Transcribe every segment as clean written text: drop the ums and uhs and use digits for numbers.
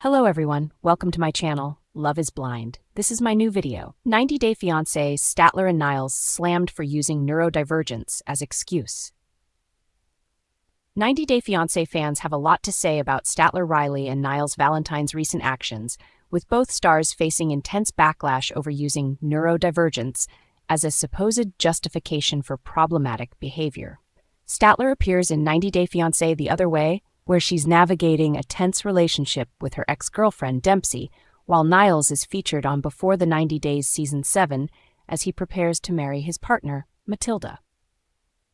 Hello everyone, welcome to my channel, Love is Blind. This is my new video. 90-Day Fiancé Statler and Niles slammed for using neurodivergence as excuse. 90-Day Fiancé fans have a lot to say about Statler Riley and Niles Valentine's recent actions, with both stars facing intense backlash over using neurodivergence as a supposed justification for problematic behavior. Statler appears in 90-Day Fiancé the Other Way, where she's navigating a tense relationship with her ex-girlfriend Dempsey, while Niles is featured on Before the 90 Days Season 7 as he prepares to marry his partner, Matilda.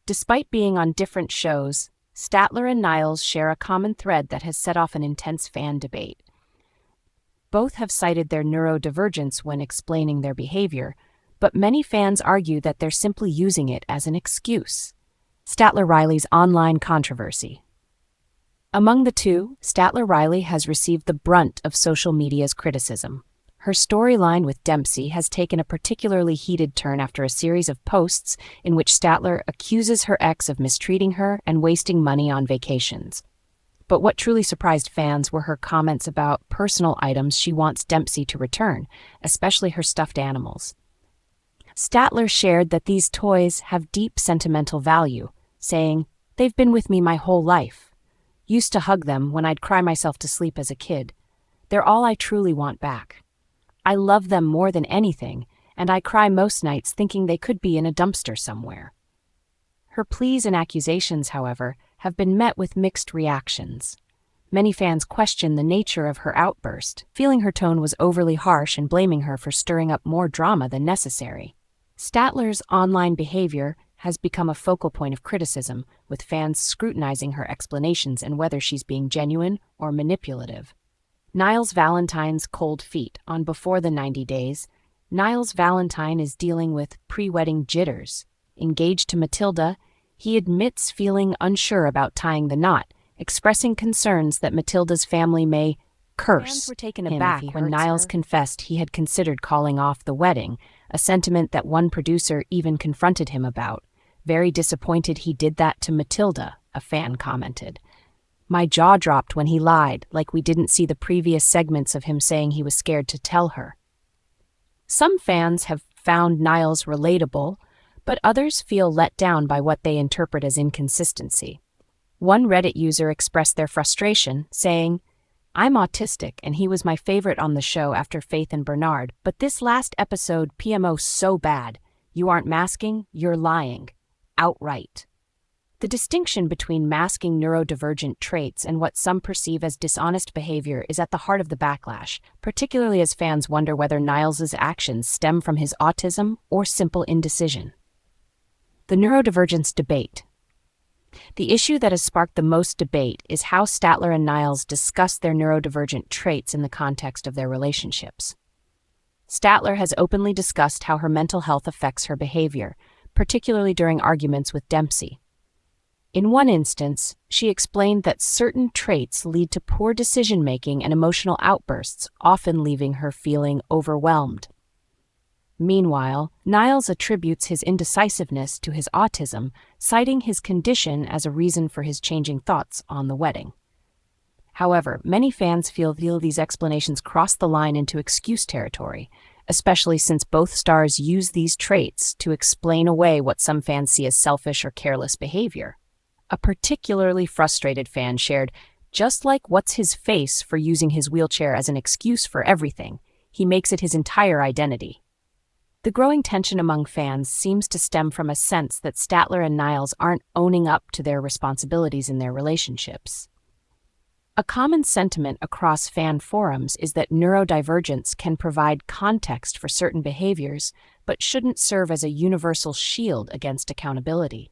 Despite being on different shows, Statler and Niles share a common thread that has set off an intense fan debate. Both have cited their neurodivergence when explaining their behavior, but many fans argue that they're simply using it as an excuse. Statler Riley's online controversy. Among the two, Statler Riley has received the brunt of social media's criticism. Her storyline with Dempsey has taken a particularly heated turn after a series of posts in which Statler accuses her ex of mistreating her and wasting money on vacations. But what truly surprised fans were her comments about personal items she wants Dempsey to return, especially her stuffed animals. Statler shared that these toys have deep sentimental value, saying, "They've been with me my whole life. Used to hug them when I'd cry myself to sleep as a kid. They're all I truly want back. I love them more than anything, and I cry most nights thinking they could be in a dumpster somewhere." Her pleas and accusations, however, have been met with mixed reactions. Many fans question the nature of her outburst, feeling her tone was overly harsh and blaming her for stirring up more drama than necessary. Statler's online behavior has become a focal point of criticism, with fans scrutinizing her explanations and whether she's being genuine or manipulative. Niles Valentine's cold feet. On Before the 90 Days, Niles Valentine is dealing with pre-wedding jitters. Engaged to Matilda, he admits feeling unsure about tying the knot, expressing concerns that Matilda's family may curse Fans were taken him aback if when Niles confessed he had considered calling off the wedding, a sentiment that one producer even confronted him about. "Very disappointed he did that to Matilda," a fan commented. "My jaw dropped when he lied, like we didn't see the previous segments of him saying he was scared to tell her." Some fans have found Niles relatable, but others feel let down by what they interpret as inconsistency. One Reddit user expressed their frustration, saying, "I'm autistic and he was my favorite on the show after Faith and Bernard, but this last episode PMO so bad. You aren't masking, you're lying. Outright." The distinction between masking neurodivergent traits and what some perceive as dishonest behavior is at the heart of the backlash, particularly as fans wonder whether Niles's actions stem from his autism or simple indecision. The neurodivergence debate. The issue that has sparked the most debate is how Statler and Niles discuss their neurodivergent traits in the context of their relationships. Statler has openly discussed how her mental health affects her behavior, particularly during arguments with Dempsey. In one instance, she explained that certain traits lead to poor decision-making and emotional outbursts, often leaving her feeling overwhelmed. Meanwhile, Niles attributes his indecisiveness to his autism, citing his condition as a reason for his changing thoughts on the wedding. However, many fans feel these explanations cross the line into excuse territory, especially since both stars use these traits to explain away what some fans see as selfish or careless behavior. A particularly frustrated fan shared, "Just like what's his face for using his wheelchair as an excuse for everything, he makes it his entire identity." The growing tension among fans seems to stem from a sense that Statler and Niles aren't owning up to their responsibilities in their relationships. A common sentiment across fan forums is that neurodivergence can provide context for certain behaviors, but shouldn't serve as a universal shield against accountability.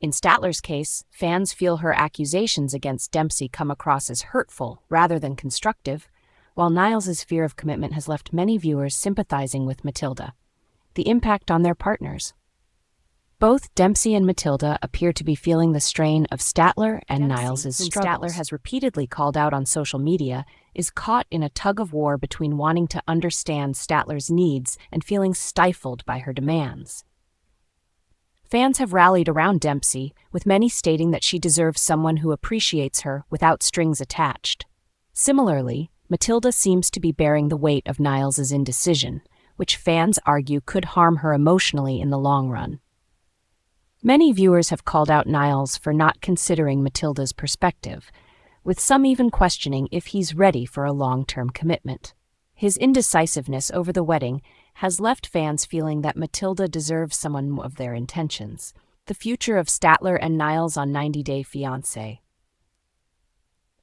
In Statler's case, fans feel her accusations against Dempsey come across as hurtful rather than constructive, while Niles's fear of commitment has left many viewers sympathizing with Matilda. The impact on their partners. Both Dempsey and Matilda appear to be feeling the strain of Statler and Niles's struggles. Statler has repeatedly called out on social media, is caught in a tug-of-war between wanting to understand Statler's needs and feeling stifled by her demands. Fans have rallied around Dempsey, with many stating that she deserves someone who appreciates her without strings attached. Similarly, Matilda seems to be bearing the weight of Niles's indecision, which fans argue could harm her emotionally in the long run. Many viewers have called out Niles for not considering Matilda's perspective, with some even questioning if he's ready for a long-term commitment. His indecisiveness over the wedding has left fans feeling that Matilda deserves someone of their intentions. The future of Statler and Niles on 90 Day Fiancé.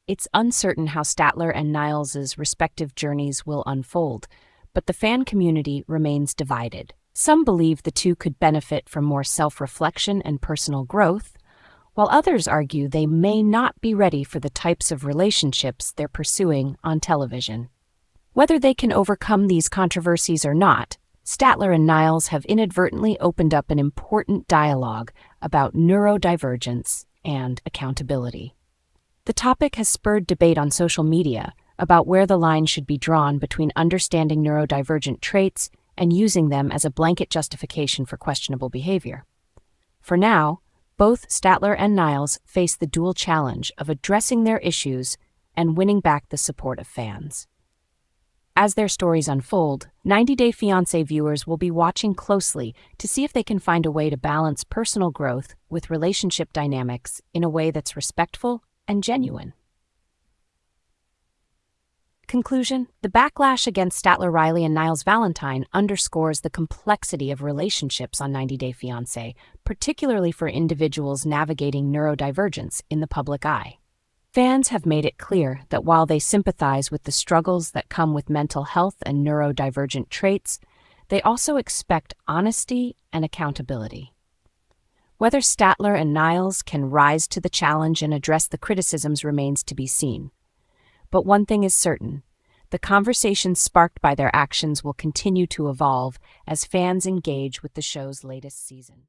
It's uncertain how Statler and Niles's respective journeys will unfold, but the fan community remains divided. Some believe the two could benefit from more self-reflection and personal growth, while others argue they may not be ready for the types of relationships they're pursuing on television. Whether they can overcome these controversies or not, Statler and Niles have inadvertently opened up an important dialogue about neurodivergence and accountability. The topic has spurred debate on social media about where the line should be drawn between understanding neurodivergent traits and using them as a blanket justification for questionable behavior. For now, both Statler and Niles face the dual challenge of addressing their issues and winning back the support of fans. As their stories unfold, 90 Day Fiancé viewers will be watching closely to see if they can find a way to balance personal growth with relationship dynamics in a way that's respectful and genuine. Conclusion: the backlash against Statler Riley and Niles Valentine underscores the complexity of relationships on 90 Day Fiancé, particularly for individuals navigating neurodivergence in the public eye. Fans have made it clear that while they sympathize with the struggles that come with mental health and neurodivergent traits, they also expect honesty and accountability. Whether Statler and Niles can rise to the challenge and address the criticisms remains to be seen. But one thing is certain: the conversations sparked by their actions will continue to evolve as fans engage with the show's latest season.